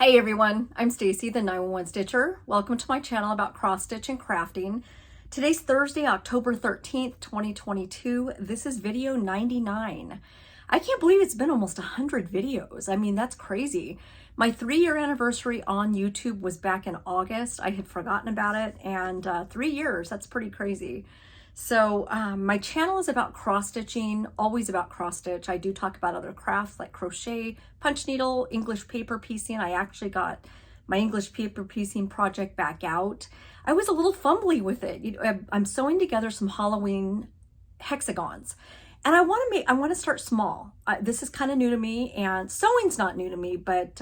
Hey everyone, I'm Stacy, the 911 Stitcher. Welcome to my channel about cross stitch and crafting. Today's Thursday, October 13th, 2022. This is video 99. I can't believe it's been almost 100 videos. I mean, that's crazy. My 3-year anniversary on YouTube was back in August. I had forgotten about it, and 3 years, that's pretty crazy. So my channel is about cross stitching, always about cross stitch. I do talk about other crafts like crochet, punch needle, English paper piecing. I actually got my English paper piecing project back out. I was a little fumbly with it. I'm sewing together some Halloween hexagons, and I want to start small. This is kind of new to me, and sewing's not new to me, but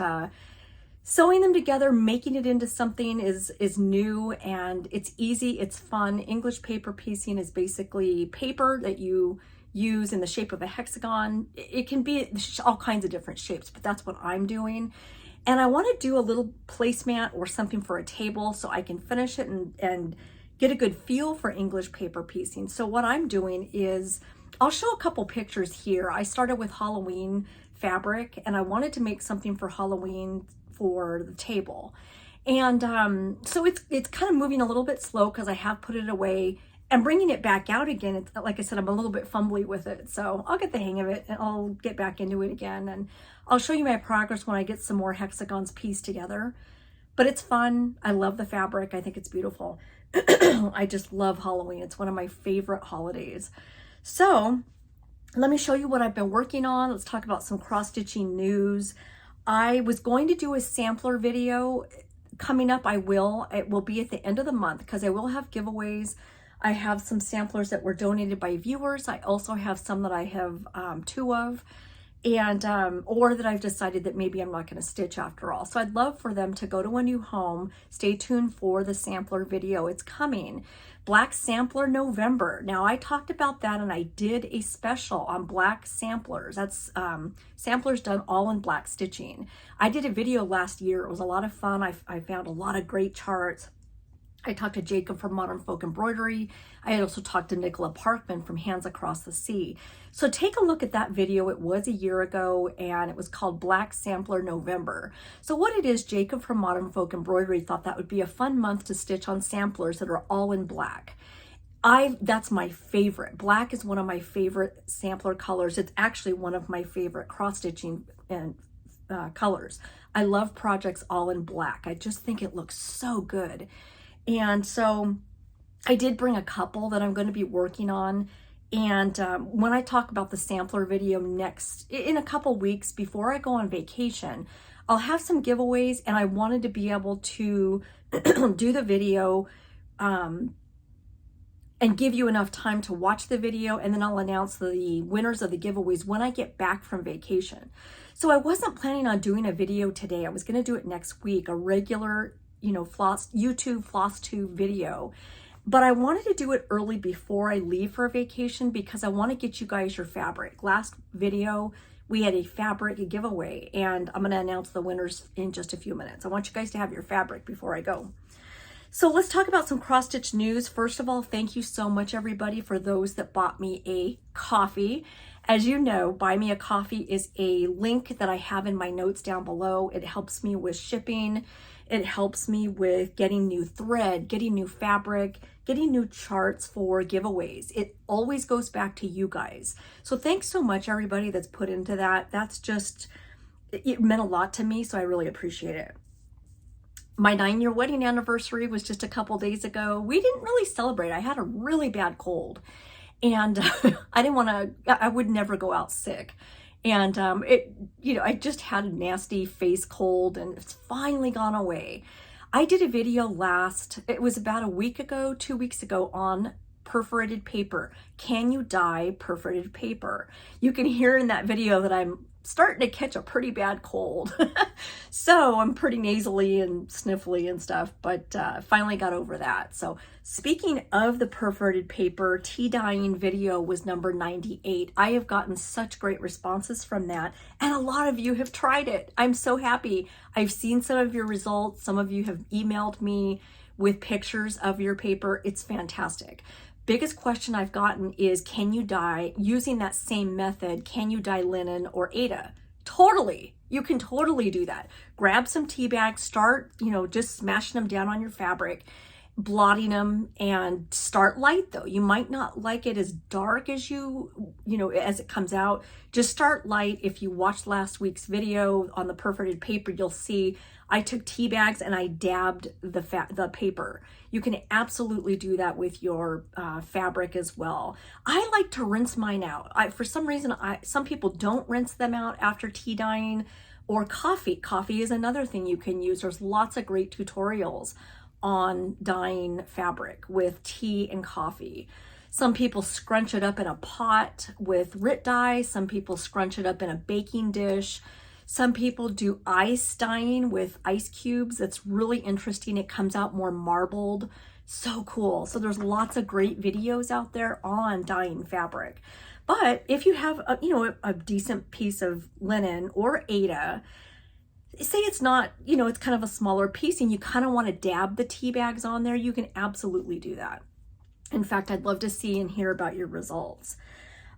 sewing them together, making it into something is new, and it's easy, it's fun. English paper piecing is basically paper that you use in the shape of a hexagon. It can be all kinds of different shapes, but that's what I'm doing. And I want to do a little placemat or something for a table so I can finish it and get a good feel for English paper piecing. So what I'm doing is, I'll show a couple pictures here. I started with Halloween fabric, and I wanted to make something for Halloween for the table. And so it's kind of moving a little bit slow because I have put it away, and bringing it back out again, it's like I said, I'm a little bit fumbly with it. So I'll get the hang of it and I'll get back into it again, and I'll show you my progress when I get some more hexagons pieced together. But it's fun. I love the fabric. I think it's beautiful. I just love Halloween. It's one of my favorite holidays. So let me show you what I've been working on. Let's talk about some cross-stitching news. I was going to do a sampler video coming up. It will be at the end of the month because I will have giveaways. I have some samplers that were donated by viewers. I also have some that I have 2 of, and or that I've decided that maybe I'm not going to stitch after all. So I'd love for them to go to a new home. Stay tuned for the sampler video. It's coming. Black Sampler November. Now, I talked about that, and I did a special on black samplers. That's samplers done all in black stitching. I did a video last year. It was a lot of fun. I found a lot of great charts. I talked to Jacob from Modern Folk Embroidery. I had also talked to Nicola Parkman from Hands Across the Sea. So take a look at that video. It was a year ago, and it was called Black Sampler November. So what it is, Jacob from Modern Folk Embroidery thought that would be a fun month to stitch on samplers that are all in black. That's my favorite. Black is one of my favorite sampler colors. It's actually one of my favorite cross-stitching and colors. I love projects all in black. I just think it looks so good. And so I did bring a couple that I'm going to be working on. And when I talk about the sampler video in a couple weeks before I go on vacation, I'll have some giveaways, and I wanted to be able to do the video and give you enough time to watch the video, and then I'll announce the winners of the giveaways when I get back from vacation. So I wasn't planning on doing a video today. I was going to do it next week, a regular YouTube Flosstube video, but I wanted to do it early before I leave for a vacation because I want to get you guys your fabric. Last video, we had a fabric giveaway, and I'm going to announce the winners in just a few minutes. I want you guys to have your fabric before I go. So let's talk about some cross-stitch news. First of all, thank you so much, everybody, for those that bought me a coffee. As you know, Buy Me a Coffee is a link that I have in my notes down below. It helps me with shipping. It helps me with getting new thread, getting new fabric, getting new charts for giveaways. It always goes back to you guys. So thanks so much, everybody that's put into that. It meant a lot to me, so I really appreciate it. My 9-year wedding anniversary was just a couple days ago. We didn't really celebrate. I had a really bad cold, and I would never go out sick. And I just had a nasty face cold, and it's finally gone away. I did a video it was about a week ago, 2 weeks ago, on perforated paper. Can you dye perforated paper? You can hear in that video that I'm starting to catch a pretty bad cold. So I'm pretty nasally and sniffly and stuff, but finally got over that. So speaking of the perforated paper, tea dyeing video was number 98. I have gotten such great responses from that, and a lot of you have tried it. I'm so happy. I've seen some of your results. Some of you have emailed me with pictures of your paper. It's fantastic. Biggest question I've gotten is, can you dye, using that same method, can you dye linen or Aida? Totally. You can totally do that. Grab some tea bags, start, just smashing them down on your fabric, blotting them, and start light though. You might not like it as dark as as it comes out. Just start light. If you watched last week's video on the perforated paper, you'll see I took tea bags and I dabbed the paper. You can absolutely do that with your fabric as well. I like to rinse mine out. For some reason, some people don't rinse them out after tea dyeing, or coffee. Coffee is another thing you can use. There's lots of great tutorials on dyeing fabric with tea and coffee. Some people scrunch it up in a pot with RIT dye. Some people scrunch it up in a baking dish. Some people do ice dyeing with ice cubes. That's really interesting. It comes out more marbled. So cool. So there's lots of great videos out there on dyeing fabric. But if you have a decent piece of linen or Aida, say it's not, it's kind of a smaller piece and you kind of want to dab the tea bags on there, you can absolutely do that. In fact, I'd love to see and hear about your results.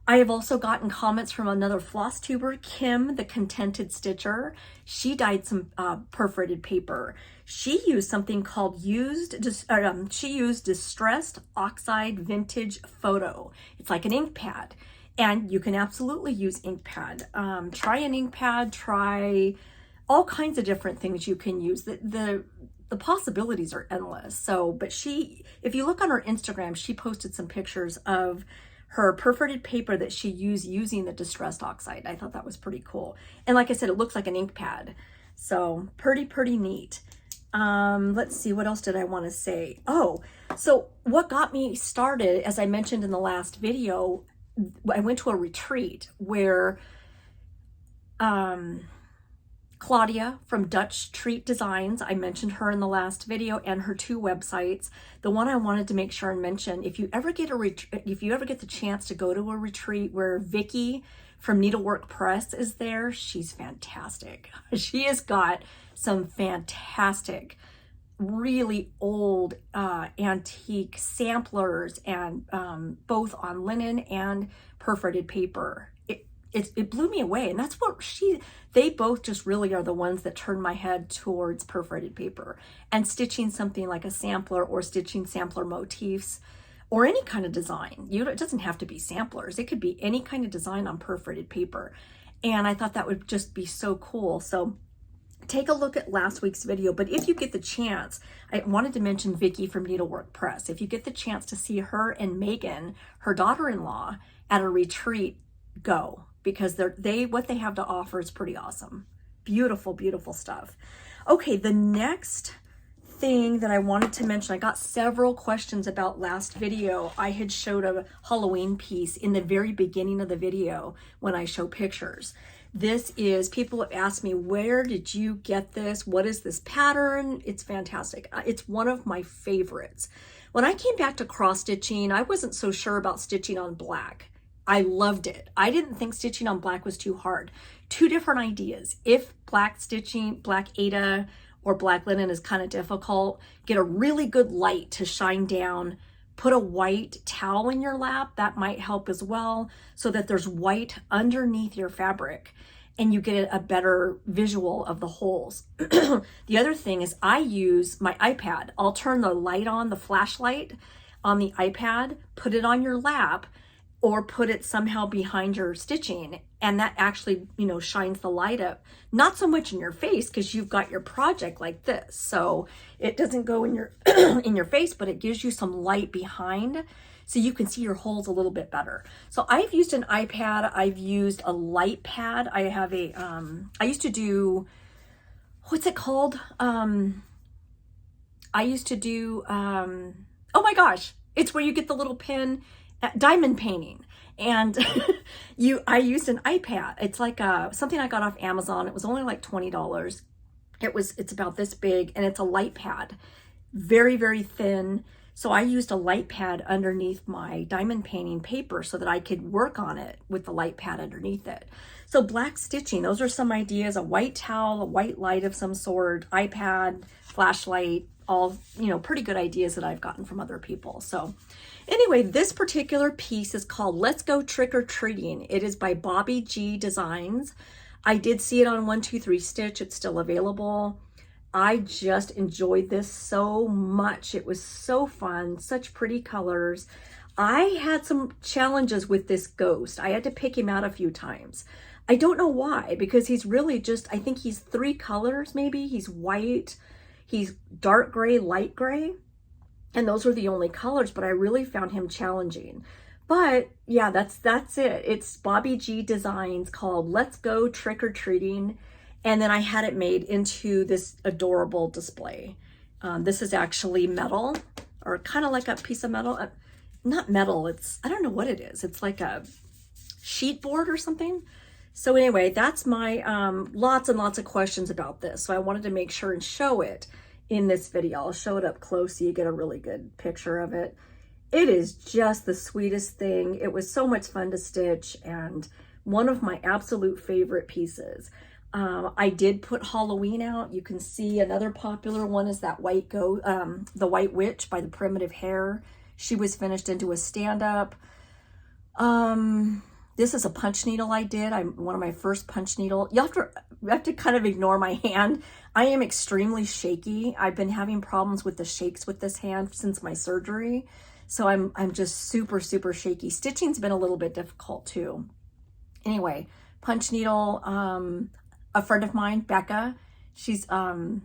I have also gotten comments from another Flosstuber, Kim, the Contented Stitcher. She dyed some perforated paper. She used something called Distressed Oxide Vintage Photo. It's like an ink pad, and you can absolutely use ink pad. Try an ink pad, try all kinds of different things you can use. The possibilities are endless. So, but if you look on her Instagram, she posted some pictures of her perforated paper that she used using the Distressed Oxide. I thought that was pretty cool. And like I said, it looks like an ink pad. So pretty neat. Let's see, what else did I want to say? Oh, so what got me started, as I mentioned in the last video, I went to a retreat where Claudia from Dutch Treat Designs, I mentioned her in the last video, and her 2 websites. The one I wanted to make sure and mention, if you ever get the chance to go to a retreat where Vicky from Needlework Press is there, she's fantastic. She has got some fantastic, really old antique samplers, and both on linen and perforated paper. It blew me away, and that's what they both just really are the ones that turned my head towards perforated paper and stitching something like a sampler, or stitching sampler motifs, or any kind of design. It doesn't have to be samplers. It could be any kind of design on perforated paper. And I thought that would just be so cool. So take a look at last week's video. But if you get the chance, I wanted to mention Vicky from Needlework Press. If you get the chance to see her and Megan, her daughter-in-law, at a retreat, go. Because what they have to offer is pretty awesome. Beautiful, beautiful stuff. Okay, the next thing that I wanted to mention, I got several questions about last video. I had showed a Halloween piece in the very beginning of the video when I show pictures. People have asked me, where did you get this? What is this pattern? It's fantastic. It's one of my favorites. When I came back to cross stitching, I wasn't so sure about stitching on black. I loved it. I didn't think stitching on black was too hard. 2 different ideas. If black Aida or black linen is kind of difficult, get a really good light to shine down. Put a white towel in your lap. That might help as well, so that there's white underneath your fabric and you get a better visual of the holes. The other thing is I use my iPad. I'll turn the light on, the flashlight on the iPad, put it on your lap, or put it somehow behind your stitching, and that actually, shines the light up. Not so much in your face, because you've got your project like this, so it doesn't go in your in your face, but it gives you some light behind, so you can see your holes a little bit better. So I've used an iPad. I've used a light pad. I have a I used to do, what's it called? Oh my gosh, it's where you get the little pin. Diamond painting, and I used an iPad. It's like something I got off Amazon. It was only like $20. It's about this big, and it's a light pad, very thin. So I used a light pad underneath my diamond painting paper so that I could work on it with the light pad underneath it. So black stitching, those are some ideas. A white towel, a white light of some sort, iPad, flashlight, all, pretty good ideas that I've gotten from other people. So anyway, this particular piece is called Let's Go Trick or Treating. It is by Bobby G Designs. I did see it on 123 Stitch. It's still available. I just enjoyed this so much. It was so fun, such pretty colors. I had some challenges with this ghost. I had to pick him out a few times. I don't know why, because he's really just, I think he's 3 colors maybe. He's white, he's dark gray, light gray, and those were the only colors, but I really found him challenging. But yeah, that's it. It's Bobby G Designs, called Let's Go Trick or Treating. And then I had it made into this adorable display. This is actually metal, or kind of like a piece of metal. Not metal, I don't know what it is. It's like a sheet board or something. So anyway, that's my lots and lots of questions about this. So I wanted to make sure and show it in this video. I'll show it up close so you get a really good picture of it. It is just the sweetest thing. It was so much fun to stitch and one of my absolute favorite pieces. I did put Halloween out. You can see another popular one is that the White Witch by the Primitive Hair. She was finished into a stand-up. This is a punch needle I did. One of my first punch needle. You have to kind of ignore my hand. I am extremely shaky. I've been having problems with the shakes with this hand since my surgery. So I'm just super, super shaky. Stitching's been a little bit difficult too. Anyway, punch needle, a friend of mine, Becca, she hasn't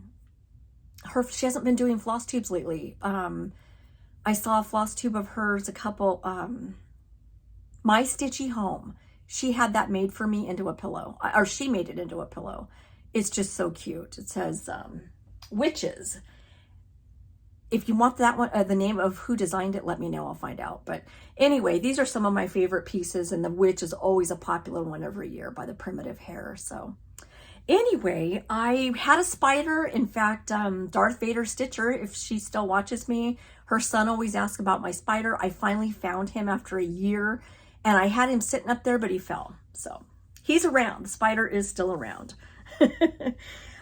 been doing floss tubes lately. I saw a floss tube of hers, My Stitchy Home. She had that made for me into a pillow, or she made it into a pillow. It's just so cute. It says, Witches. If you want that one, the name of who designed it, let me know, I'll find out. But anyway, these are some of my favorite pieces, and the Witch is always a popular one every year by the Primitive Hair. So anyway, I had a spider. In fact, Darth Vader Stitcher, if she still watches me, her son always asks about my spider. I finally found him after a year, and I had him sitting up there, but he fell. So he's around. The spider is still around.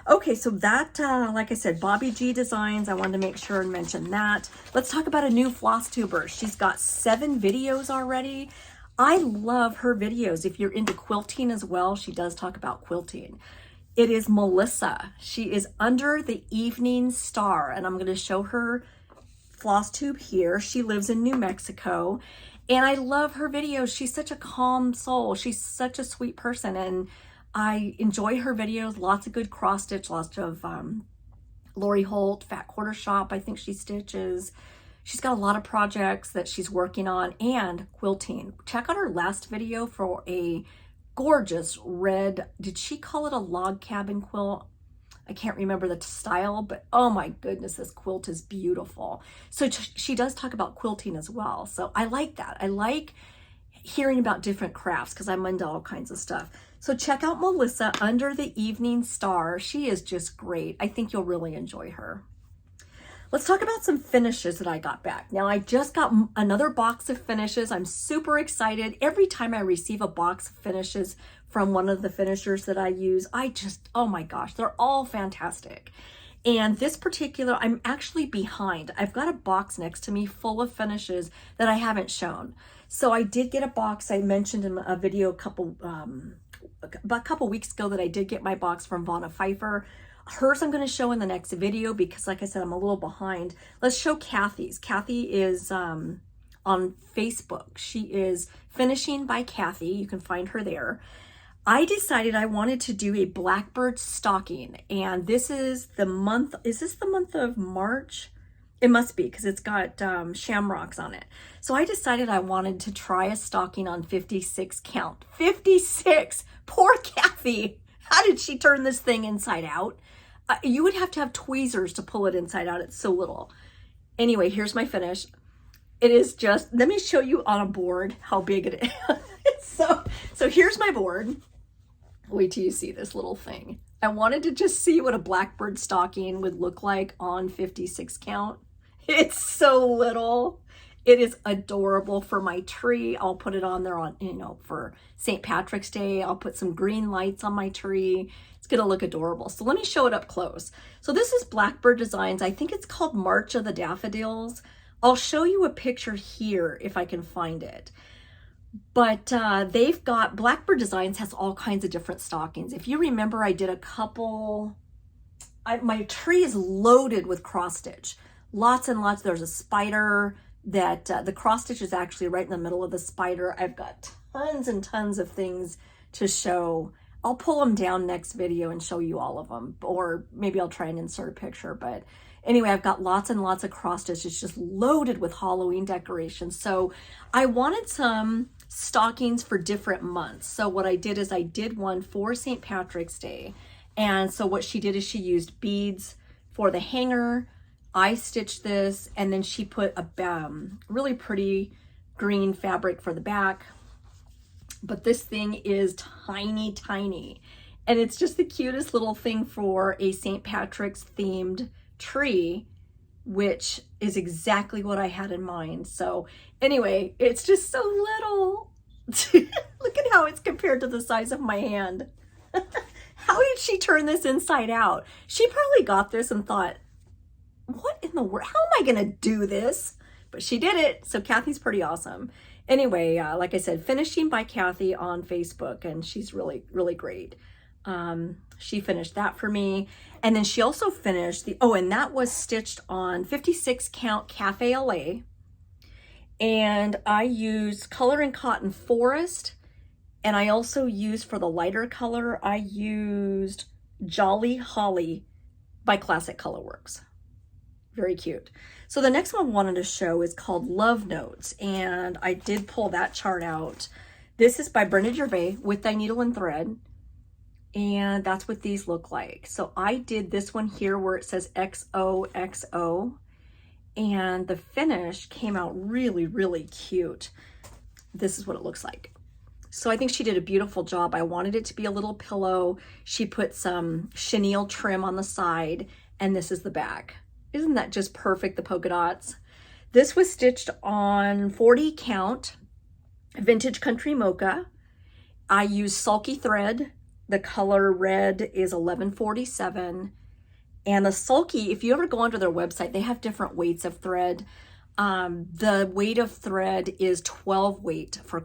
Okay, so that, like I said, Bobby G Designs, I wanted to make sure and mention that. Let's talk about a new floss tuber. She's got 7 videos already. I love her videos. If you're into quilting as well, she does talk about quilting. It is Melissa. She is Under the Evening Star, and I'm going to show her floss tube here. She lives in New Mexico, and I love her videos. She's such a calm soul. She's such a sweet person, and I enjoy her videos. Lots of good cross stitch, lots of Lori Holt, Fat Quarter Shop, I think she stitches. She's got a lot of projects that she's working on, and quilting. Check out her last video for a gorgeous red, did she call it a log cabin quilt? I can't remember the style, but oh my goodness, this quilt is beautiful. So she does talk about quilting as well. So I like that. I like hearing about different crafts because I'm into all kinds of stuff. So check out Melissa, Under the Evening Star. She is just great. I think you'll really enjoy her. Let's talk about some finishes that I got back. Now, I just got another box of finishes. I'm super excited. Every time I receive a box of finishes from one of the finishers that I use, oh my gosh, they're all fantastic. And this particular, I'm actually behind. I've got a box next to me full of finishes that I haven't shown. So I did get a box. I mentioned in a video about a couple weeks ago that I did get my box from Vonna Pfeiffer. Hers I'm going to show in the next video because, like I said, I'm a little behind. Let's show Kathy's. Kathy is on Facebook. She is Finishing by Kathy. You can find her there. I decided I wanted to do a Blackbird stocking, and this is the month, is this the month of March? It must be because it's got shamrocks on it. So I decided I wanted to try a stocking on 56 count. 56! Poor Kathy! How did she turn this thing inside out? You would have to have tweezers to pull it inside out. It's so little. Anyway, here's my finish. It is just, let me show you on a board how big it is. So here's my board. Wait till you see this little thing. I wanted to just see what a Blackbird stocking would look like on 56 count. It's so little. It is adorable for my tree. I'll put it on there on, for St. Patrick's Day. I'll put some green lights on my tree. It's gonna look adorable. So let me show it up close. So this is Blackbird Designs. I think it's called March of the Daffodils. I'll show you a picture here if I can find it. But they've got, Blackbird Designs has all kinds of different stockings. If you remember, I did a couple, my tree is loaded with cross stitch. Lots and lots. There's a spider that the cross stitch is actually right in the middle of the spider. I've got tons and tons of things to show. I'll pull them down next video and show you all of them, or maybe I'll try and insert a picture. But anyway, I've got lots and lots of cross stitch. It's just loaded with Halloween decorations. So I wanted some stockings for different months. So what I did is I did one for St. Patrick's Day. And so what she did is she used beads for the hanger. I stitched this, and then she put a really pretty green fabric for the back. But this thing is tiny, tiny. And it's just the cutest little thing for a St. Patrick's themed tree, which is exactly what I had in mind. So anyway, it's just so little. Look at how it's compared to the size of my hand. How did she turn this inside out? She probably got this and thought, what in the world? How am I going to do this? But she did it. So Kathy's pretty awesome. Anyway, like I said, Finishing by Kathy on Facebook, and she's really, really great. She finished that for me. And then she also finished the, oh, and that was stitched on 56 count Cafe LA. And I used Color and Cotton Forest. And I also used, for the lighter color, I used Jolly Holly by Classic Colorworks. Very cute. So the next one I wanted to show is called Love Notes, and I did pull that chart out. This is by Brenda Gervais with Thy Needle and Thread, and that's what these look like. So I did this one here where it says XOXO, and the finish came out really, really cute. This is what it looks like. So I think she did a beautiful job. I wanted it to be a little pillow. She put some chenille trim on the side, and this is the back. Isn't that just perfect, the polka dots? This was stitched on 40 count Vintage Country Mocha. I used sulky thread. The color red is 1147. And the sulky, if you ever go onto their website, they have different weights of thread. The weight of thread is 12 weight for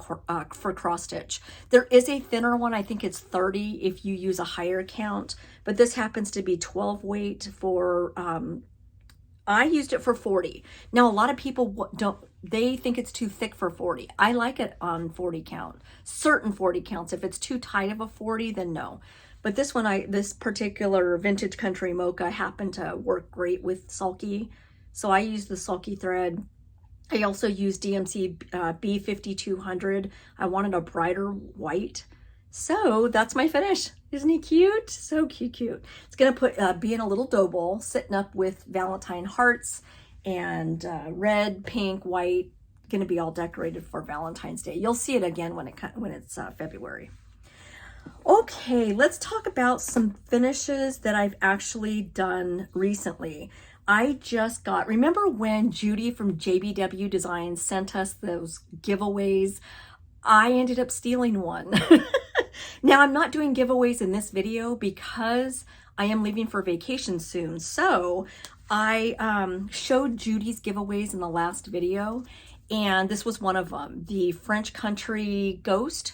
cross stitch. There is a thinner one, I think it's 30 if you use a higher count, but this happens to be 12 weight for, I used it for 40. Now, a lot of people they think it's too thick for 40. I like it on 40 count, certain 40 counts. If it's too tight of a 40, then no. But this one, this particular Vintage Country Mocha happened to work great with sulky. So I used the sulky thread. I also used DMC B5200. I wanted a brighter white. So that's my finish. Isn't he cute? So cute, cute. It's gonna be in a little dough bowl, sitting up with Valentine hearts and red, pink, white. Gonna be all decorated for Valentine's Day. You'll see it again when it's February. Okay, let's talk about some finishes that I've actually done recently. I just got, remember when Judy from JBW Designs sent us those giveaways? I ended up stealing one. Now, I'm not doing giveaways in this video because I am leaving for vacation soon. So I showed Judy's giveaways in the last video, and this was one of them, the French Country Ghost.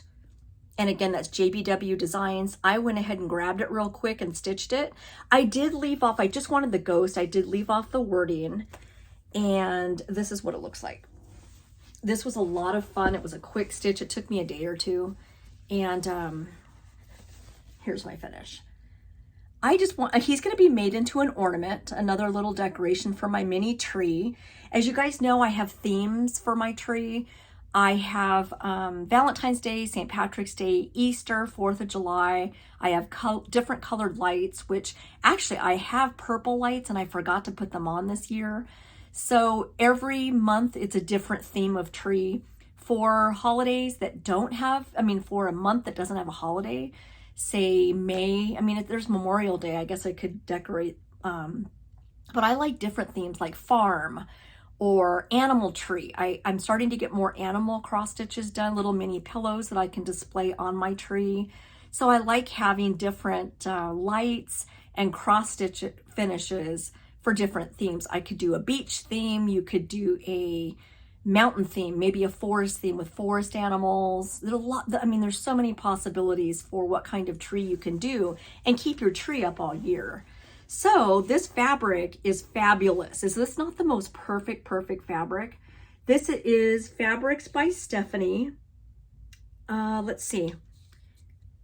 And again, that's JBW Designs. I went ahead and grabbed it real quick and stitched it. I did leave off, I just wanted the ghost. I did leave off the wording, and this is what it looks like. This was a lot of fun. It was a quick stitch. It took me a day or two. And here's my finish. He's going to be made into an ornament, another little decoration for my mini tree. As you guys know, I have themes for my tree. I have Valentine's Day, St. Patrick's Day, Easter, 4th of July. I have different colored lights, which actually I have purple lights and I forgot to put them on this year. So every month it's a different theme of tree. For holidays that don't have, for a month that doesn't have a holiday, say May, if there's Memorial Day, I guess I could decorate, but I like different themes like farm or animal tree. I'm starting to get more animal cross stitches done, little mini pillows that I can display on my tree. So I like having different lights and cross stitch finishes for different themes. I could do a beach theme, you could do a mountain theme, maybe a forest theme with forest animals. There's a lot, I mean, there's so many possibilities for what kind of tree you can do and keep your tree up all year. So this fabric is fabulous. Is this not the most perfect fabric? This is Fabrics by Stephanie. Let's see.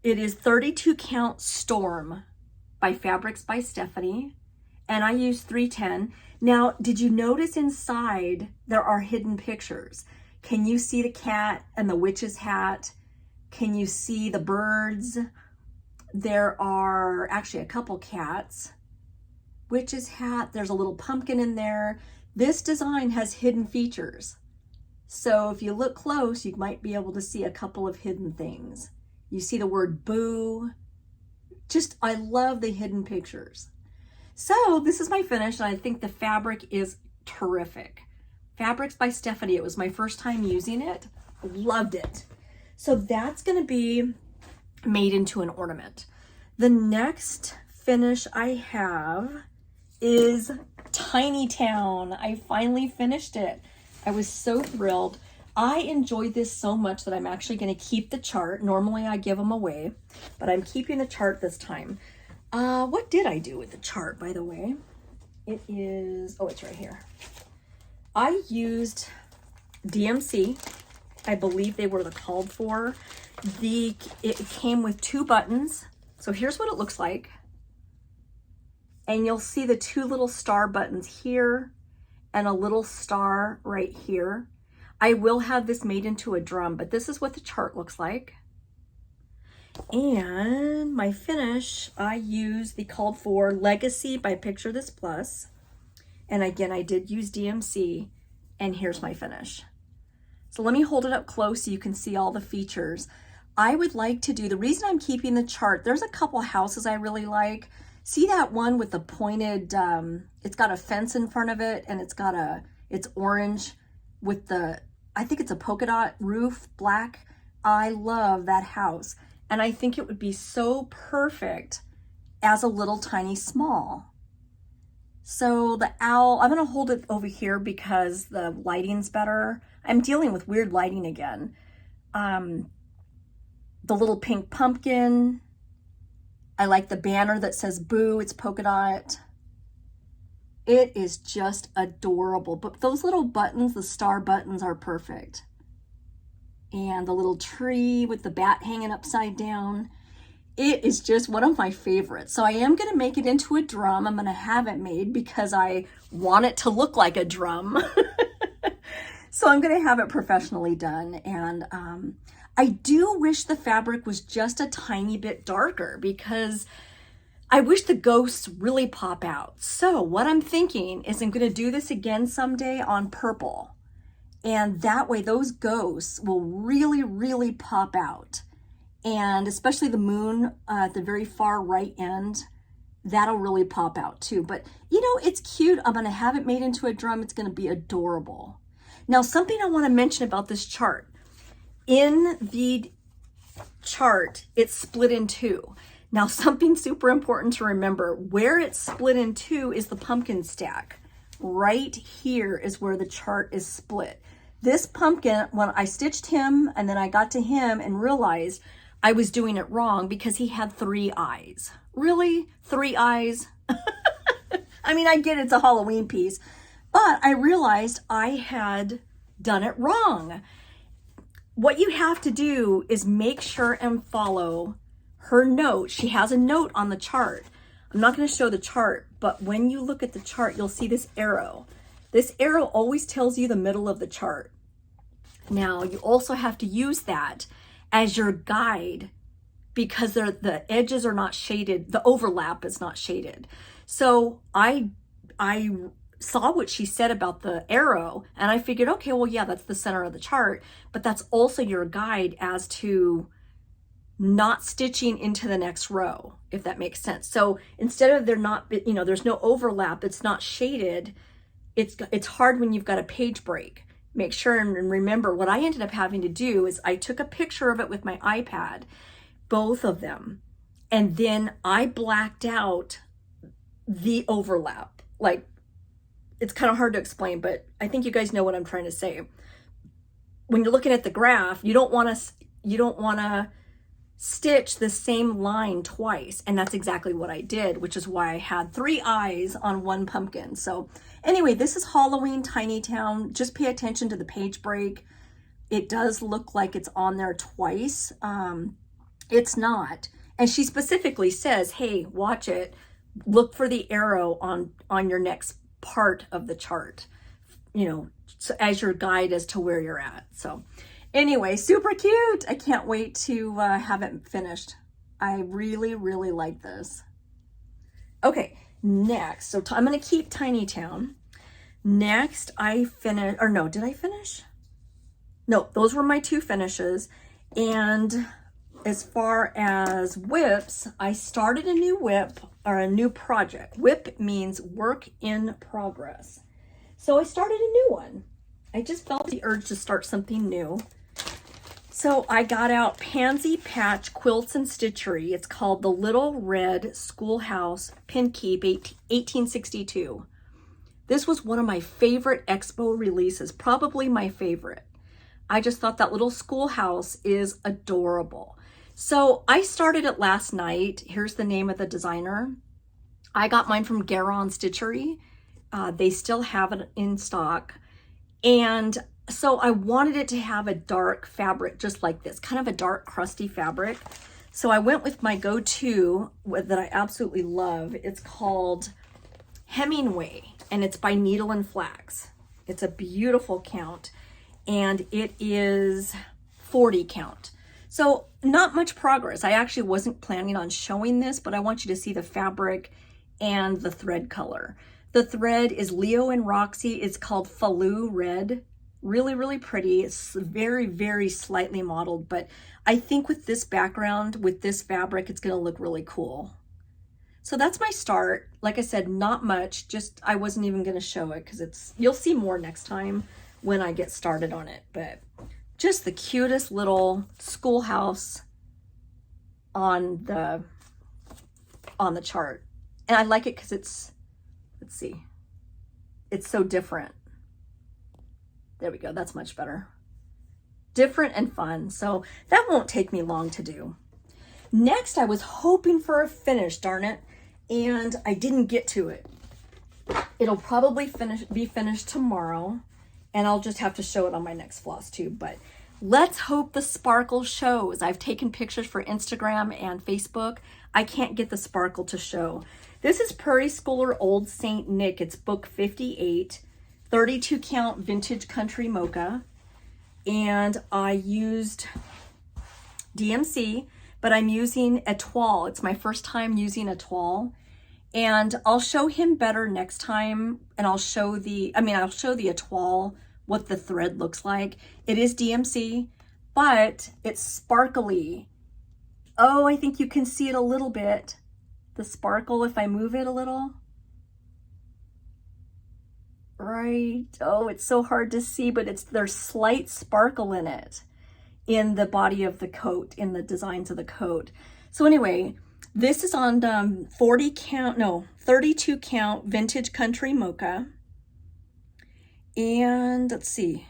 It is 32 count Storm by Fabrics by Stephanie. And I use 310. Now, did you notice inside there are hidden pictures? Can you see the cat and the witch's hat? Can you see the birds? There are actually a couple cats. Witch's hat, there's a little pumpkin in there. This design has hidden features. So if you look close, you might be able to see a couple of hidden things. You see the word boo. Just, I love the hidden pictures. So this is my finish, and I think the fabric is terrific. Fabrics by Stephanie. It was my first time using it. Loved it. So that's going to be made into an ornament. The next finish I have is Tiny Town. I finally finished it. I was so thrilled. I enjoyed this so much that I'm actually going to keep the chart. Normally I give them away, but I'm keeping the chart this time. What did I do with the chart, by the way? It is, oh, it's right here. I used DMC. I believe they were the called for. It came with 2 buttons. So here's what it looks like. And you'll see the 2 little star buttons here and a little star right here. I will have this made into a drum, but this is what the chart looks like. And my finish, I used the called for Legacy by Picture This Plus. And again, I did use DMC, and here's my finish. So let me hold it up close so you can see all the features. I would like to do, the reason I'm keeping the chart, there's a couple houses I really like. See that one with the pointed, it's got a fence in front of it, and it's orange with the, I think it's a polka dot roof, black. I love that house. And I think it would be so perfect as a little tiny small. So the owl, I'm gonna hold it over here because the lighting's better. I'm dealing with weird lighting again. The little pink pumpkin. I like the banner that says boo, it's polka dot. It is just adorable. But those little buttons, the star buttons, are perfect. And the little tree with the bat hanging upside down. It is just one of my favorites. So I am going to make it into a drum. I'm going to have it made because I want it to look like a drum. So I'm going to have it professionally done. And I do wish the fabric was just a tiny bit darker because I wish the ghosts really pop out. So what I'm thinking is I'm going to do this again someday on purple. And that way those ghosts will really, really pop out. And especially the moon at the very far right end, that'll really pop out too. But you know, it's cute. I'm gonna have it made into a drum. It's gonna be adorable. Now, something I wanna mention about this chart. In the chart, it's split in 2. Now, something super important to remember, where it's split in 2 is the pumpkin stack. Right here is where the chart is split. This pumpkin, when I stitched him and then I got to him and realized I was doing it wrong because he had 3 eyes. Really? 3 eyes? I mean, I get it's a Halloween piece, but I realized I had done it wrong. What you have to do is make sure and follow her note. She has a note on the chart. I'm not going to show the chart, but when you look at the chart, you'll see this arrow. This arrow always tells you the middle of the chart. Now, you also have to use that as your guide because the edges are not shaded. The overlap is not shaded. So I saw what she said about the arrow and I figured, okay, well, yeah, that's the center of the chart, but that's also your guide as to not stitching into the next row, if that makes sense. So instead of there's no overlap, it's not shaded, it's hard when you've got a page break. Make sure and remember what I ended up having to do is I took a picture of it with my iPad, both of them, and then I blacked out the overlap. Like, it's kind of hard to explain, but I think you guys know what I'm trying to say. when you're looking at the graph, you don't want to stitch the same line twice. And that's exactly what I did, which is why I had 3 eyes on one pumpkin. So anyway, this is Halloween Tiny Town. Just pay attention to the page break. It does look like it's on there twice. It's not. And she specifically says, hey, watch it. Look for the arrow on your next part of the chart, you know, so as your guide as to where you're at. So anyway, super cute. I can't wait to have it finished. I really, really like this. Okay, next. So I'm going to keep Tiny Town. Next, I finished, or no, did I finish? No, those were my 2 finishes. And as far as whips, I started a new whip, or a new project. Whip means work in progress. So I started a new one. I just felt the urge to start something new. So I got out Pansy Patch Quilts and Stitchery. It's called the Little Red Schoolhouse Pin Keep 1862. This was one of my favorite Expo releases, probably my favorite. I just thought that little schoolhouse is adorable. So I started it last night. Here's the name of the designer. I got mine from Garon Stitchery. They still have it in stock. And so I wanted it to have a dark fabric just like this, kind of a dark crusty fabric. So I went with my go-to that I absolutely love. It's called Hemingway, and it's by Needle and Flax. It's a beautiful count, and it is 40 count. So not much progress. I actually wasn't planning on showing this, but I want you to see the fabric and the thread color. The thread is Leo and Roxy. It's called Faloo Red. Really, really pretty. It's very, very slightly modeled, but I think with this background, with this fabric, it's going to look really cool. So that's my start. Like I said, not much. Just, I wasn't even going to show it because you'll see more next time when I get started on it. But just the cutest little schoolhouse on the chart. And I like it because it's, let's see, it's so different. There we go. That's much better. Different and fun. So that won't take me long to do. Next, I was hoping for a finish, darn it, and I didn't get to it. It'll probably be finished tomorrow, and I'll just have to show it on my next Flosstube. But let's hope the sparkle shows. I've taken pictures for Instagram and Facebook. I can't get the sparkle to show. This is Prairie Schooler Old Saint Nick. It's book 58, 32 count vintage country mocha. And I used DMC, but I'm using a toile. It's my first time using a toile. And I'll show him better next time. And I'll show the toile, what the thread looks like. It is DMC, but it's sparkly. Oh, I think you can see it a little bit. The sparkle, if I move it a little. Right. Oh, it's so hard to see, but there's slight sparkle in it, in the body of the coat, in the designs of the coat. So anyway, this is on 32 count vintage country mocha. And let's see,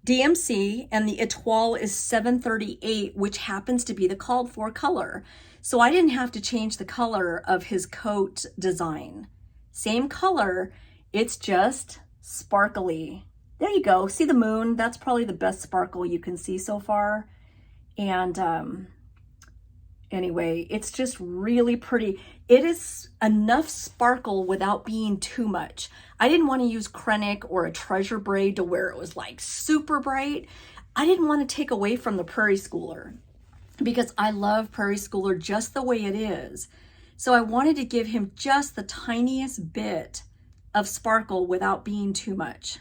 DMC, and the étoile is 738, which happens to be the called for color. So I didn't have to change the color of his coat design. Same color, it's just sparkly. There you go. See the moon? That's probably the best sparkle you can see so far. And anyway, it's just really pretty. It is enough sparkle without being too much. I didn't want to use Krennic or a treasure braid to where it was like super bright. I didn't want to take away from the Prairie Schooler because I love Prairie Schooler just the way it is. So I wanted to give him just the tiniest bit of sparkle without being too much.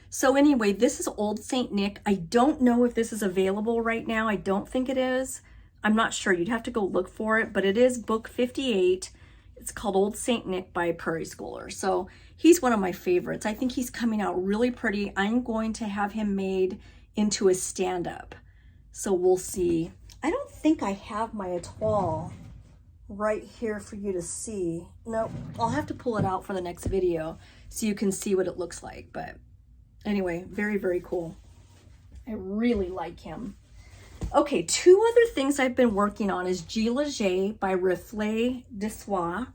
So anyway, this is Old Saint Nick. I don't know if this is available right now. I don't think it is. I'm not sure. You'd have to go look for it, but it is book 58. It's called Old Saint Nick by Prairie Schooler. So he's one of my favorites. I think he's coming out really pretty. I'm going to have him made into a stand-up. So we'll see. I don't think I have my étoile right here for you to see. Nope, I'll have to pull it out for the next video so you can see what it looks like. But Anyway, very, very cool. I really like him. Okay, two other things I've been working on is G Leger by Reflets de Soie.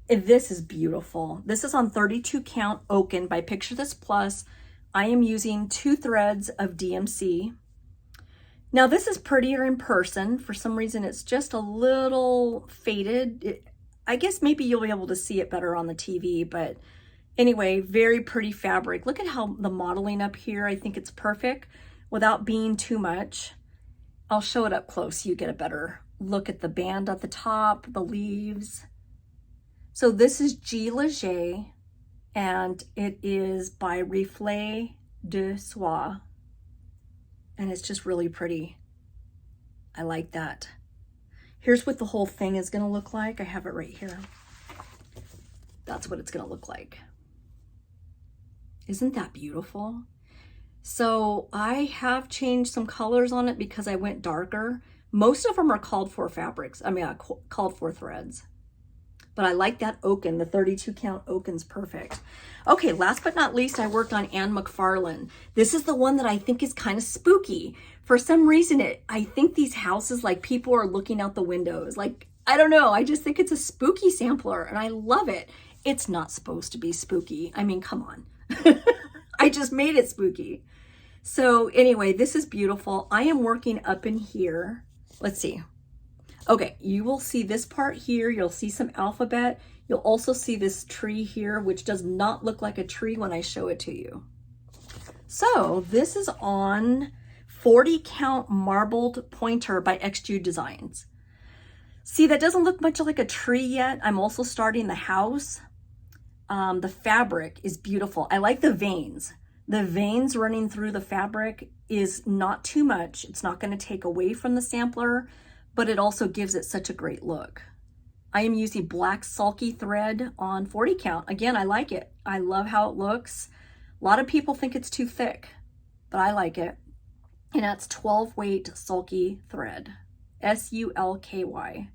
This is beautiful. This is on 32 count Oaken by Picture This Plus. I am using 2 threads of DMC. Now this is prettier in person. For some reason it's just a little faded. I guess maybe you'll be able to see it better on the TV, but anyway, very pretty fabric. Look at how the modeling up here, I think it's perfect without being too much. I'll show it up close so you get a better look at the band at the top, the leaves. So this is G Leger, and it is by Reflets de Soie, and it's just really pretty. I like that. Here's what the whole thing is gonna look like. I have it right here. That's what it's gonna look like. Isn't that beautiful? So I have changed some colors on it because I went darker. Most of them are called for fabrics. I mean, called for threads. But I like that Oaken. The 32 count Oaken's perfect. Okay, last but not least, I worked on McFarlin. This is the one that I think is kind of spooky. For some reason, I think these houses, like people are looking out the windows. Like, I don't know. I just think it's a spooky sampler and I love it. It's not supposed to be spooky. I mean, come on. I just made it spooky. So anyway, this is beautiful. I am working up in here. Let's see. Okay, you will see this part here. You'll see some alphabet. You'll also see this tree here, which does not look like a tree when I show it to you. So this is on 40 count marbled pointer by XJude Designs. See, that doesn't look much like a tree yet. I'm also starting the house. The fabric is beautiful. I like the veins. The veins running through the fabric is not too much. It's not going to take away from the sampler, but it also gives it such a great look. I am using black sulky thread on 40 count. Again, I like it. I love how it looks. A lot of people think it's too thick, but I like it. And that's 12 weight sulky thread, S-U-L-K-Y.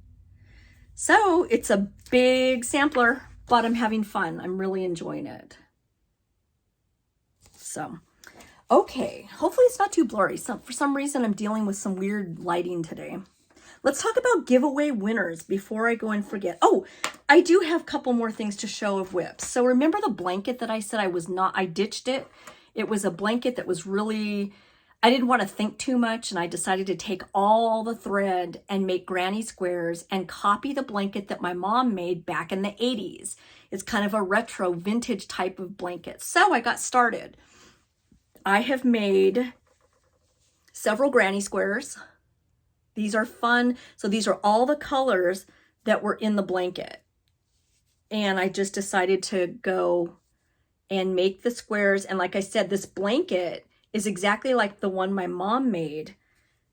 So it's a big sampler, but I'm having fun. I'm really enjoying it. So, okay, hopefully it's not too blurry. For some reason, I'm dealing with some weird lighting today. Let's talk about giveaway winners before I go and forget. Oh, I do have a couple more things to show of whips. So remember the blanket that I said I ditched it? It was a blanket that was really, I didn't want to think too much, and I decided to take all the thread and make granny squares and copy the blanket that my mom made back in the 80s. It's kind of a retro vintage type of blanket. So I got started. I have made several granny squares. These are fun. So these are all the colors that were in the blanket. And I just decided to go and make the squares. And like I said, this blanket is exactly like the one my mom made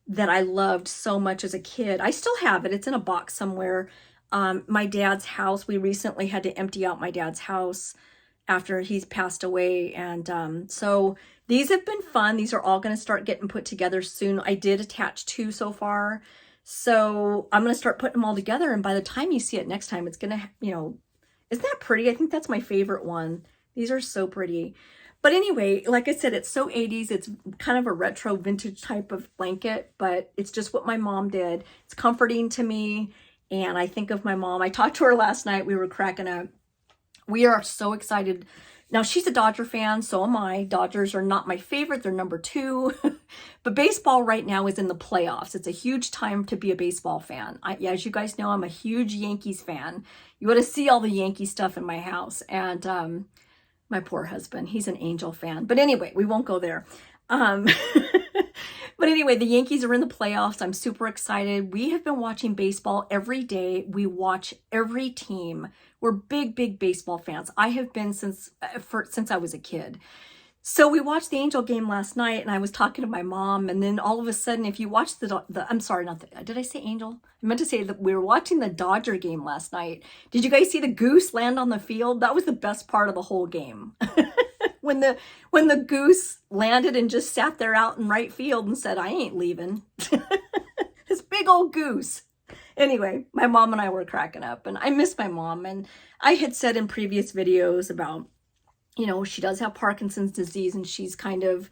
that I loved so much as a kid. I still have it. It's in a box somewhere. My dad's house, we recently had to empty out my dad's house after he's passed away. And so these have been fun. These are all going to start getting put together soon. I did attach 2 so far. So I'm going to start putting them all together. And by the time you see it next time, it's going to, you know, isn't that pretty? I think that's my favorite one. These are so pretty. But anyway, like I said, it's so 80s. It's kind of a retro vintage type of blanket, but it's just what my mom did. It's comforting to me. And I think of my mom. I talked to her last night. We were cracking up. We are so excited. Now, she's a Dodger fan, so am I. Dodgers are not my favorite. They're number 2. But baseball right now is in the playoffs. It's a huge time to be a baseball fan. As you guys know, I'm a huge Yankees fan. You want to see all the Yankee stuff in my house. And my poor husband, he's an Angel fan. But anyway, we won't go there. But anyway, the Yankees are in the playoffs. I'm super excited. We have been watching baseball every day. We watch every team. We're big baseball fans. I have been since I was a kid. So we watched the Angel game last night, and I was talking to my mom, and then all of a sudden, if you watch I'm sorry, did I say Angel? I meant to say that we were watching the Dodger game last night. Did you guys see the goose land on the field? That was the best part of the whole game. When the goose landed and just sat there out in right field and said, I ain't leaving. This big old goose. Anyway, my mom and I were cracking up, and I miss my mom. And I had said in previous videos about you know, she does have Parkinson's disease, and she's kind of,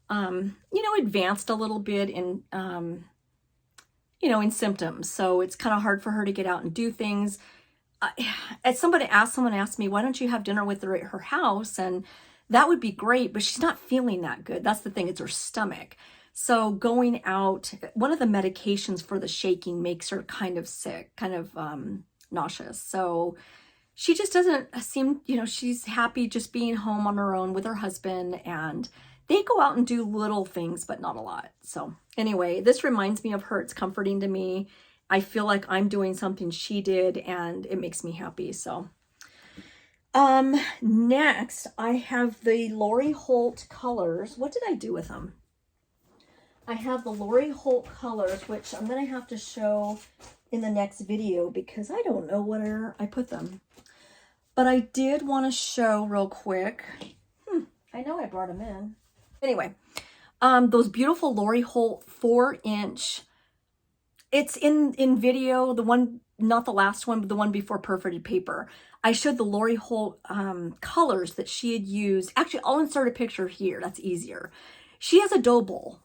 you know, advanced a little bit in, you know, in symptoms. So it's kind of hard for her to get out and do things. As someone asked me, why don't you have dinner with her at her house? And that would be great, but she's not feeling that good. That's the thing, it's her stomach. So going out, one of the medications for the shaking makes her kind of sick, kind of nauseous. So she just doesn't seem, you know, she's happy just being home on her own with her husband, and they go out and do little things, but not a lot. So anyway, this reminds me of her. It's comforting to me. I feel like I'm doing something she did, and it makes me happy. So next I have the Lori Holt colors. What did I do with them? I have the Lori Holt colors, which I'm going to have to show in the next video because I don't know where I put them. But I did want to show real quick. I know I brought them in. Anyway, those beautiful Lori Holt 4-inch. It's in video, the one, not the last one, but the one before perforated paper. I showed the Lori Holt colors that she had used. Actually, I'll insert a picture here. That's easier. She has a dough bowl.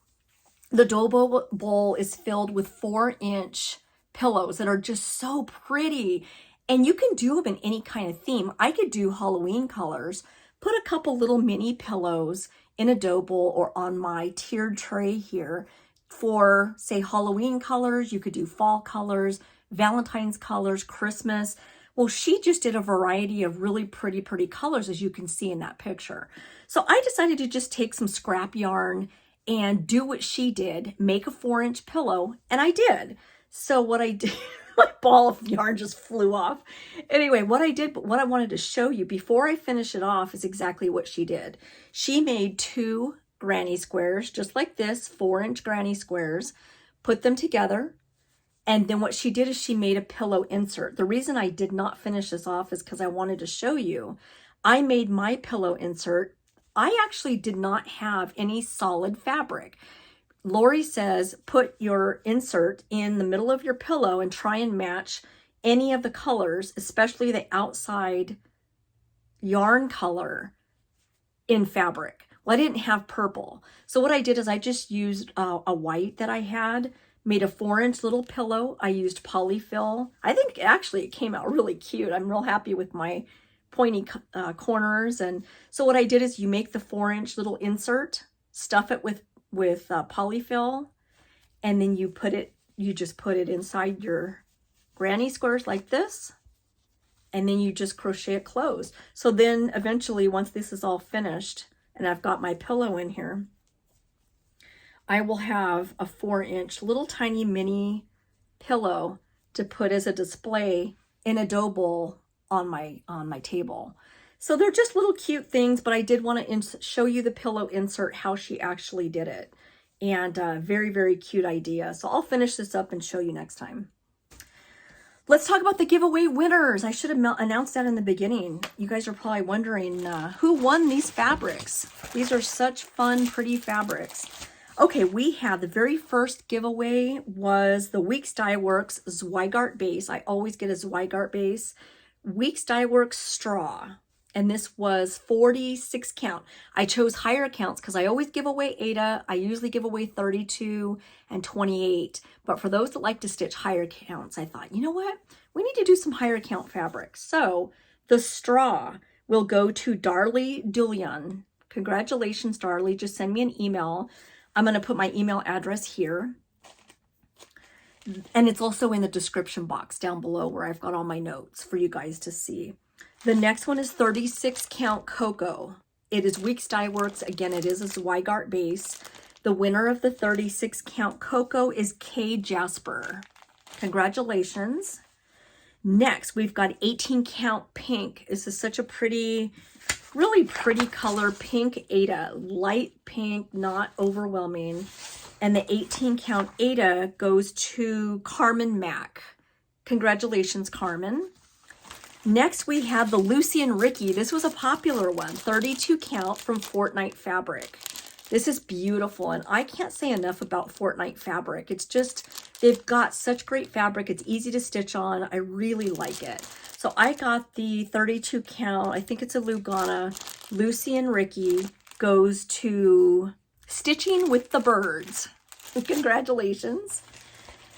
The dough bowl is filled with 4-inch pillows that are just so pretty. And you can do them in any kind of theme. I could do Halloween colors, put a couple little mini pillows in a dough bowl or on my tiered tray here for, say, Halloween colors. You could do fall colors, Valentine's colors, Christmas. Well, she just did a variety of really pretty colors, as you can see in that picture. So I decided to just take some scrap yarn and do what she did, make a 4-inch pillow, and I did. So what I did, my ball of yarn just flew off. Anyway, what I did, but what I wanted to show you before I finish it off is exactly what she did. She made 2 granny squares, just like this, 4-inch granny squares, put them together, and then what she did is she made a pillow insert. The reason I did not finish this off is because I wanted to show you. I made my pillow insert. I actually did not have any solid fabric. Lori says, put your insert in the middle of your pillow and try and match any of the colors, especially the outside yarn color in fabric. Well, I didn't have purple. So what I did is I just used a white that I had, made a 4-inch little pillow. I used polyfill. I think actually it came out really cute. I'm real happy with my pointy corners. And so what I did is you make the 4-inch little insert, stuff it with polyfill, and then you just put it inside your granny squares like this, and then you just crochet it closed. So then eventually, once this is all finished and I've got my pillow in here, I will have a 4-inch little tiny mini pillow to put as a display in a dough bowl on my table. So they're just little cute things, but I did want to show you the pillow insert, how she actually did it. And very cute idea. So I'll finish this up and show you next time. Let's talk about the giveaway winners. I should have announced that in the beginning. You guys are probably wondering who won these fabrics. These are such fun, pretty fabrics. Okay, we have the very first giveaway was the Weeks Dye Works Zweigart base. I always get a Zweigart base. Weeks Dye Works straw. And this was 46 count. I chose higher counts because I always give away Ada. I usually give away 32 and 28. But for those that like to stitch higher counts, I thought, you know what? We need to do some higher count fabrics. So the straw will go to Darlie Dullion. Congratulations, Darlie. Just send me an email. I'm going to put my email address here. And it's also in the description box down below where I've got all my notes for you guys to see. The next one is 36 count Cocoa. It is Weeks Dye Works. Again, it is a Zweigart base. The winner of the 36 count Cocoa is Kay Jasper. Congratulations. Next, we've got 18 count Pink. This is such a pretty, really pretty color, pink Ada. Light pink, not overwhelming. And the 18 count Ada goes to Carmen Mack. Congratulations, Carmen. Next, we have the Lucy and Ricky. This was a popular one, 32 count from Fortnite Fabric. This is beautiful, and I can't say enough about Fortnite Fabric. It's just, they've got such great fabric. It's easy to stitch on. I really like it. So I got the 32 count, I think it's a Lugana, Lucy and Ricky goes to Stitching with the Birds. Congratulations.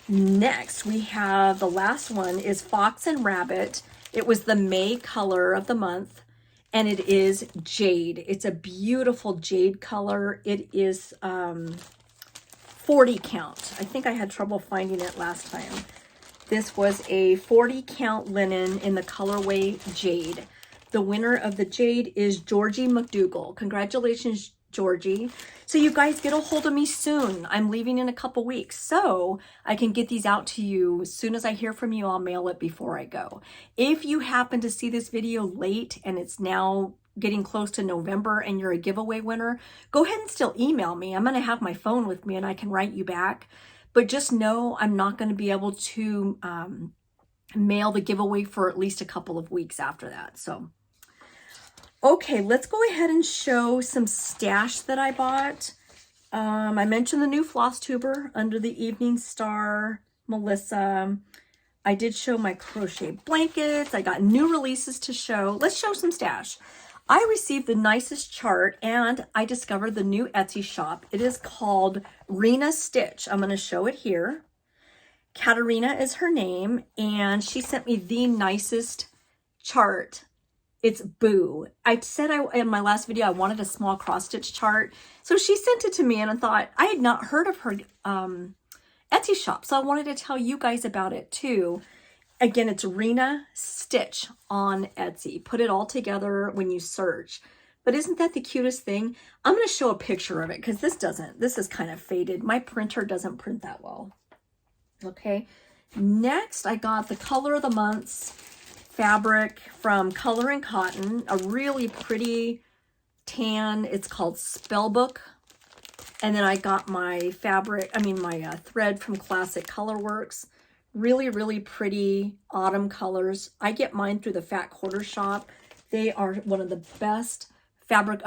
Next, we have the last one is Fox and Rabbit. It was the May color of the month, and it is jade. It's a beautiful jade color. It is 40 count. I think I had trouble finding it last time. This was a 40 count linen in the colorway jade. The winner of the jade is Georgie McDougall. Congratulations, Georgie. So you guys get a hold of me soon. I'm leaving in a couple weeks, so I can get these out to you. As soon as I hear from you, I'll mail it before I go. If you happen to see this video late and it's now getting close to November and you're a giveaway winner, go ahead and still email me. I'm going to have my phone with me and I can write you back. But just know I'm not going to be able to mail the giveaway for at least a couple of weeks after that. So, okay, let's go ahead and show some stash that I bought. I mentioned the new Flosstuber Under the Evening Star, Melissa. I did show my crochet blankets. I got new releases to show. Let's show some stash. I received the nicest chart and I discovered the new Etsy shop. It is called Rena Stitch. I'm going to show it here. Katarina is her name and she sent me the nicest chart. It's Boo. I said in my last video I wanted a small cross stitch chart. So she sent it to me and I thought I had not heard of her Etsy shop. So I wanted to tell you guys about it too. Again, it's Rena Stitch on Etsy. Put it all together when you search. But isn't that the cutest thing? I'm going to show a picture of it because this is kind of faded. My printer doesn't print that well. Okay. Next, I got the Color of the Month's fabric from Color and Cotton. A really pretty tan. It's called Spellbook. And then I got my thread from Classic Colorworks. Really, really pretty autumn colors. I get mine through the Fat Quarter Shop. They are one of the best fabric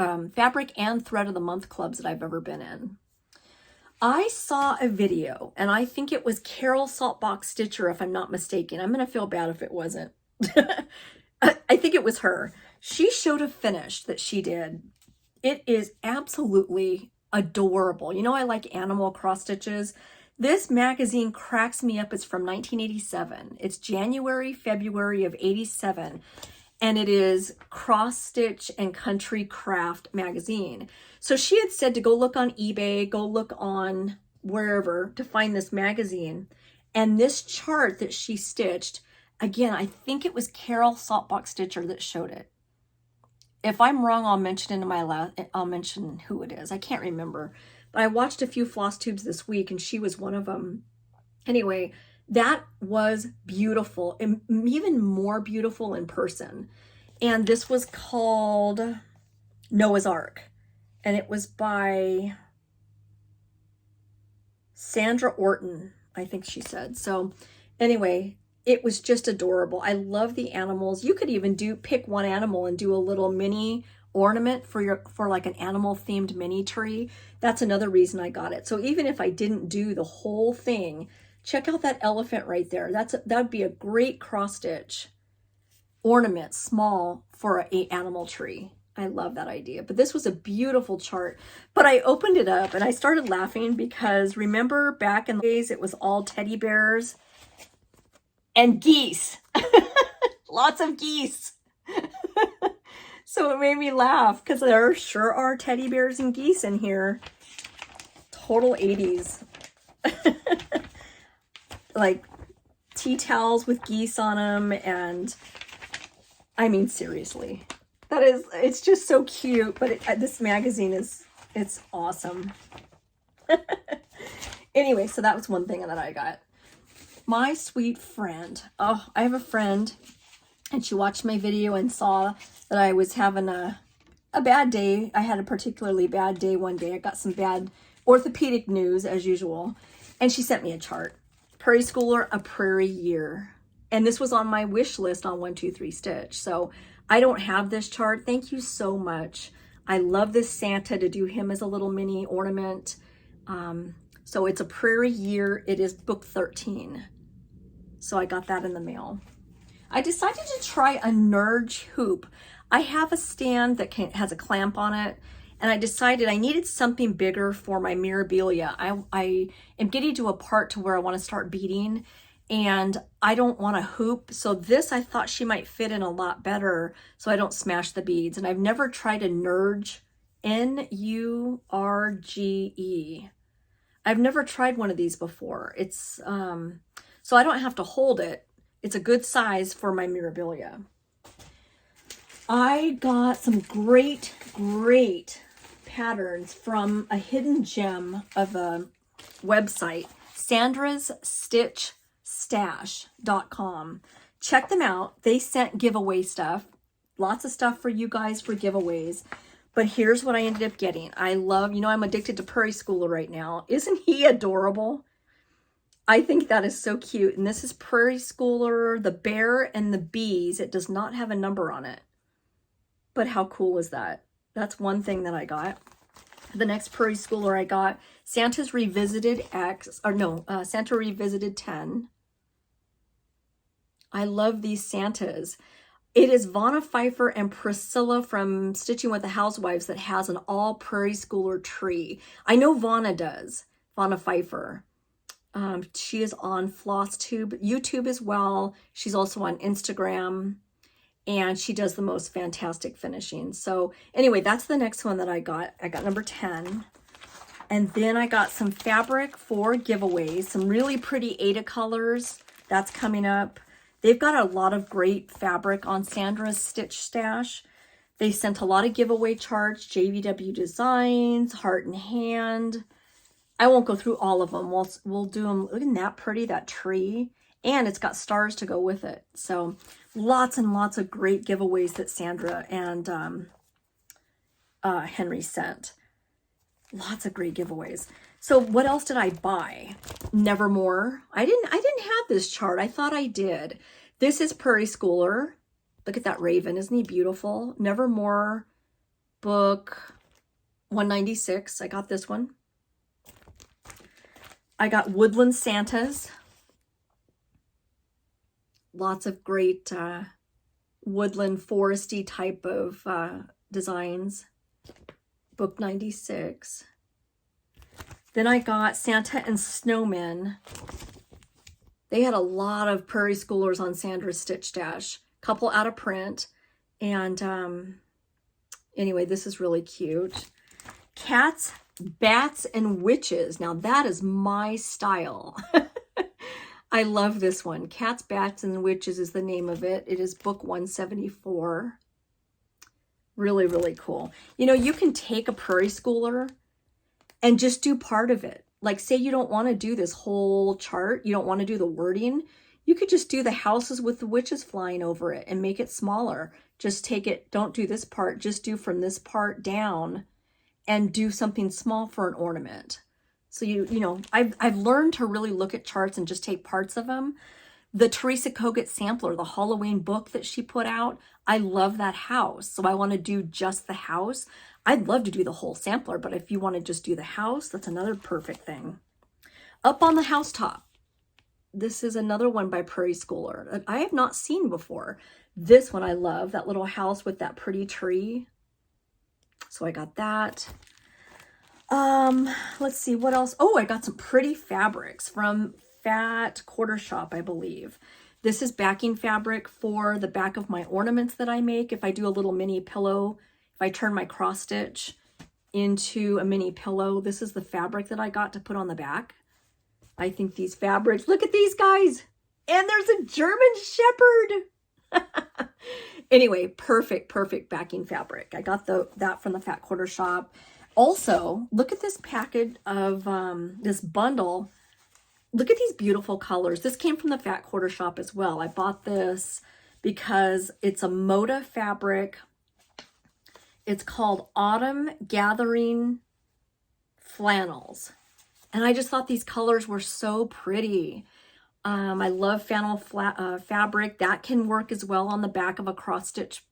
and thread of the month clubs that I've ever been in. I saw a video, and I think it was Carol Saltbox Stitcher, if I'm not mistaken. I'm going to feel bad if it wasn't. I think it was her. She showed a finish that she did. It is absolutely adorable. You know, I like animal cross stitches. This magazine cracks me up. It's from 1987. It's January, February of 87. And it is Cross Stitch and Country Craft magazine. So she had said to go look on eBay, go look on wherever to find this magazine. And this chart that she stitched, again, I think it was Carol Saltbox Stitcher that showed it. If I'm wrong, I'll mention I'll mention who it is. I can't remember. But I watched a few Flosstubes this week and she was one of them. Anyway, that was beautiful, and even more beautiful in person. And this was called Noah's Ark. And it was by Sandra Orton, I think she said. So anyway, it was just adorable. I love the animals. You could even pick one animal and do a little mini ornament for like an animal themed mini tree. That's another reason I got it. So even if I didn't do the whole thing, check out that elephant right there. That'd be a great cross stitch ornament, small, for an animal tree. I love that idea. But this was a beautiful chart. But I opened it up and I started laughing because remember back in the days it was all teddy bears and geese. Lots of geese. So it made me laugh because there sure are teddy bears and geese in here. Total 80s. Like tea towels with geese on them. And I mean, seriously, it's just so cute. But this magazine it's awesome. Anyway, so that was one thing that I got. My sweet friend. Oh, I have a friend. And she watched my video and saw that I was having a bad day. I had a particularly bad day one day. I got some bad orthopedic news as usual. And she sent me a chart. Prairie Schooler, a Prairie Year. And this was on my wish list on 123 Stitch. So I don't have this chart. Thank you so much. I love this Santa to do him as a little mini ornament. So it's a Prairie Year. It is book 13. So I got that in the mail. I decided to try a Nerge hoop. I have a stand that has a clamp on it, and I decided I needed something bigger for my memorabilia. I am getting to a part to where I want to start beading, and I don't want to hoop. So this, I thought she might fit in a lot better so I don't smash the beads. And I've never tried a Nurge, N-U-R-G-E. I've never tried one of these before. It's, so I don't have to hold it. It's a good size for my memorabilia. I got some great patterns from a hidden gem of a website, Sandra's StitchStash.com. Check them out. They sent giveaway stuff. Lots of stuff for you guys for giveaways. But here's what I ended up getting. I love, you know, I'm addicted to Prairie Schooler right now. Isn't he adorable? I think that is so cute. And this is Prairie Schooler, the bear and the bees. It does not have a number on it. But how cool is that? That's one thing that I got. The next Prairie Schooler I got, Santa's Revisited X, or no, Santa Revisited 10. I love these Santas. It is Vanna Pfeiffer and Priscilla from Stitching with the Housewives that has an all Prairie Schooler tree. I know Vanna does, Vanna Pfeiffer. She is on Flosstube, YouTube as well. She's also on Instagram, and she does the most fantastic finishing. So anyway, that's the next one that I got. I got number 10. And then I got some fabric for giveaways, some really pretty Ada colors. That's coming up. They've got a lot of great fabric on Sandra's Stitch Stash. They sent a lot of giveaway charts, JVW Designs, Heart and Hand. I won't go through all of them. We'll do them. Isn't that pretty, that tree? And it's got stars to go with it. So lots and lots of great giveaways that Sandra and Henry sent. Lots of great giveaways. So what else did I buy? Nevermore. I didn't have this chart. I thought I did. This is Prairie Schooler. Look at that raven. Isn't he beautiful? Nevermore book 196. I got this one. I got Woodland Santas. Lots of great woodland foresty type of designs. Book 96. Then I got Santa and Snowmen. They had a lot of Prairie Schoolers on Sandra's Stitch Stash. Couple out of print. And anyway, this is really cute. Cats, Bats, and Witches. Now that is my style. I love this one. Cats, Bats, and Witches is the name of it. It is book 174. Really, really cool. You know, you can take a Prairie Schooler and just do part of it. Like, say you don't want to do this whole chart. You don't want to do the wording. You could just do the houses with the witches flying over it and make it smaller. Just take it, don't do this part, just do from this part down and do something small for an ornament. So you know, I've learned to really look at charts and just take parts of them. The Teresa Kogut sampler, the Halloween book that she put out, I love that house. So I want to do just the house. I'd love to do the whole sampler, but if you want to just do the house, that's another perfect thing. Up on the Housetop. This is another one by Prairie Schooler that I have not seen before. This one I love, that little house with that pretty tree. So I got that. Let's see what else. Oh, I got some pretty fabrics from Fat Quarter Shop, I believe. This is backing fabric for the back of my ornaments that I make. If I do a little mini pillow, if I turn my cross stitch into a mini pillow, this is the fabric that I got to put on the back. I think these fabrics, look at these guys. And there's a German Shepherd. Anyway, perfect backing fabric. I got that from the Fat Quarter Shop. Also, look at this package of this bundle. Look at these beautiful colors. This came from the Fat Quarter Shop as well. I bought this because it's a Moda fabric. It's called Autumn Gathering Flannels. And I just thought these colors were so pretty. I love flannel fabric. That can work as well on the back of a cross stitch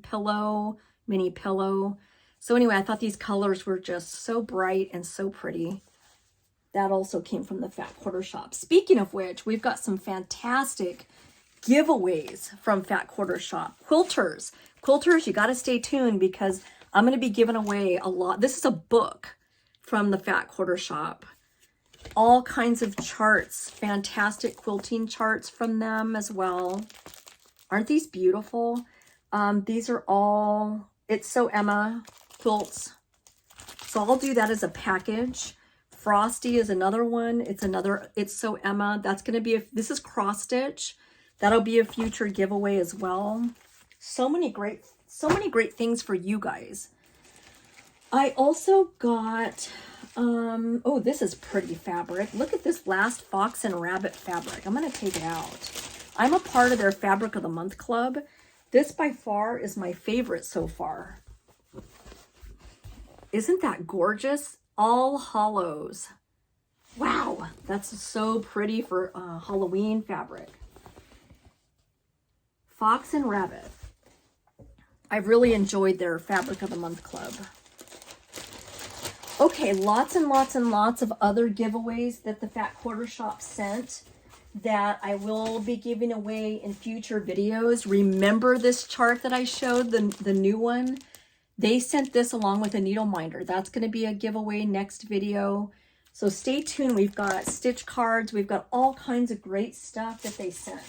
pillow, mini pillow. So anyway, I thought these colors were just so bright and so pretty. That also came from the Fat Quarter Shop. Speaking of which, we've got some fantastic giveaways from Fat Quarter Shop. Quilters. Quilters, you got to stay tuned because I'm going to be giving away a lot. This is a book from the Fat Quarter Shop. All kinds of charts, fantastic quilting charts from them as well. Aren't these beautiful? These are all It's So Emma quilts. So I'll do that as a package. Frosty is another one. It's So Emma. That's going to be, this is cross stitch. That'll be a future giveaway as well. So many great things for you guys. I also got, oh, this is pretty fabric. Look at this last Fox and Rabbit fabric. I'm going to take it out. I'm a part of their Fabric of the Month Club. This by far is my favorite so far. Isn't that gorgeous? All hollows. Wow, that's so pretty for Halloween fabric. Fox and Rabbit. I've really enjoyed their Fabric of the Month Club. Okay, lots and lots and lots of other giveaways that the Fat Quarter Shop sent that I will be giving away in future videos. Remember this chart that I showed, the new one? They sent this along with a needle minder. That's going to be a giveaway next video. So stay tuned. We've got stitch cards. We've got all kinds of great stuff that they sent.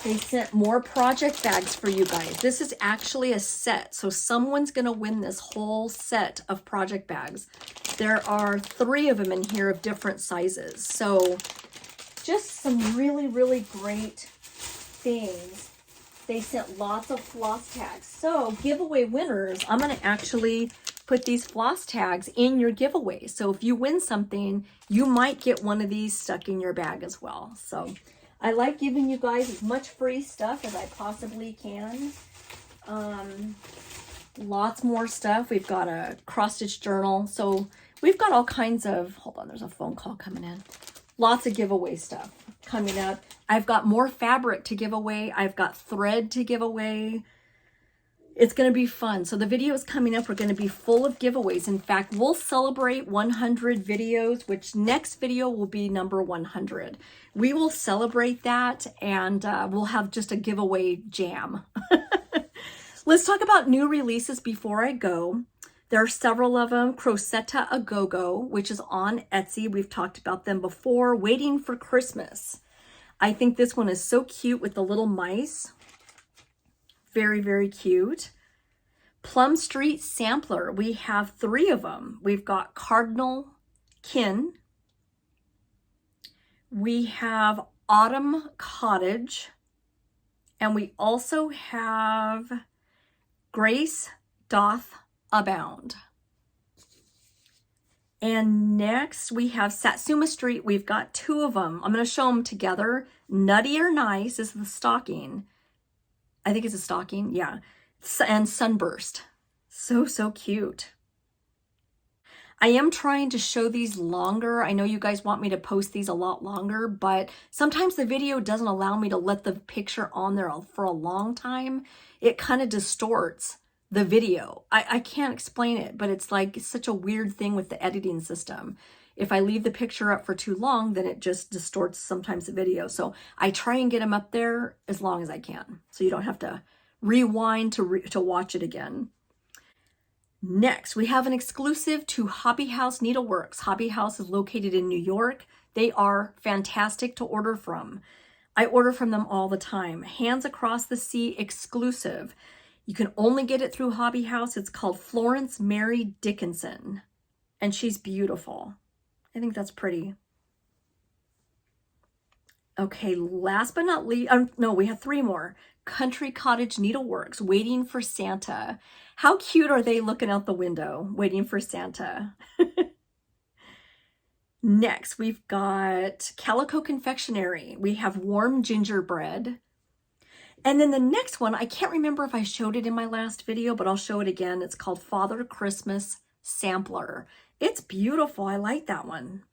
They sent more project bags for you guys. This is actually a set. So someone's going to win this whole set of project bags. There are 3 of them in here of different sizes. So just some really, really great things. They sent lots of floss tags. So giveaway winners, I'm going to actually put these floss tags in your giveaway. So if you win something, you might get one of these stuck in your bag as well. So I like giving you guys as much free stuff as I possibly can. Lots more stuff. We've got a cross-stitch journal. So we've got all kinds of, hold on, there's a phone call coming in. Lots of giveaway stuff coming up. I've got more fabric to give away. I've got thread to give away. It's going to be fun. So the videos coming up are going to be full of giveaways. In fact, we'll celebrate 100 videos, which next video will be number 100. We will celebrate that and we'll have just a giveaway jam. Let's talk about new releases before I go. There are several of them. Crocetta A Go-Go, which is on Etsy. We've talked about them before. Waiting for Christmas. I think this one is so cute with the little mice. Very, very cute. Plum Street Sampler. We have 3 of them. We've got Cardinal Kin. We have Autumn Cottage. And we also have Grace Doth Abound. And next we have Satsuma Street. We've got 2 of them. I'm going to show them together. Nutty or Nice is the stocking. I think it's a stocking. Yeah. And Sunburst. So, so cute. I am trying to show these longer. I know you guys want me to post these a lot longer, but sometimes the video doesn't allow me to let the picture on there for a long time. It kind of distorts the video. I can't explain it, but it's like such a weird thing with the editing system. If I leave the picture up for too long, then it just distorts sometimes the video. So I try and get them up there as long as I can, so you don't have to rewind to watch it again. Next, we have an exclusive to Hobby House Needleworks. Hobby House is located in New York. They are fantastic to order from. I order from them all the time. Hands Across the Sea exclusive. You can only get it through Hobby House. It's called Florence Mary Dickinson, and she's beautiful. I think that's pretty. Okay, last but not least, no, we have 3 more. Country Cottage Needleworks, Waiting for Santa. How cute are they looking out the window, waiting for Santa? Next, we've got Calico Confectionery. We have Warm Gingerbread. And then the next one, I can't remember if I showed it in my last video, but I'll show it again. It's called Father Christmas Sampler. It's beautiful. I like that one.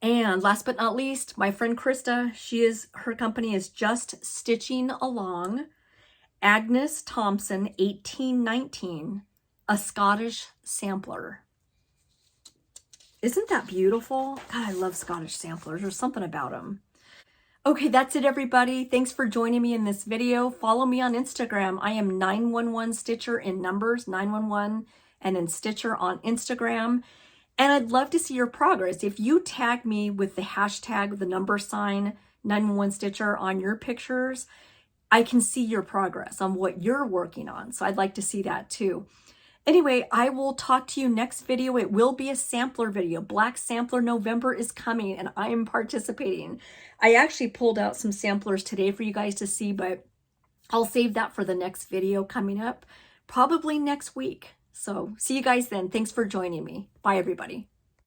And last but not least, my friend Krista, her company is Just Stitching Along. Agnes Thompson, 1819, a Scottish sampler. Isn't that beautiful? God, I love Scottish samplers. There's something about them. Okay, that's it, everybody. Thanks for joining me in this video. Follow me on Instagram. I am 911 Stitcher in numbers, 911, and then Stitcher on Instagram. And I'd love to see your progress. If you tag me with the hashtag, the number sign, 911 Stitcher on your pictures, I can see your progress on what you're working on. So I'd like to see that too. Anyway, I will talk to you next video. It will be a sampler video. Black Sampler November is coming and I am participating. I actually pulled out some samplers today for you guys to see, but I'll save that for the next video coming up, probably next week. So see you guys then. Thanks for joining me. Bye, everybody.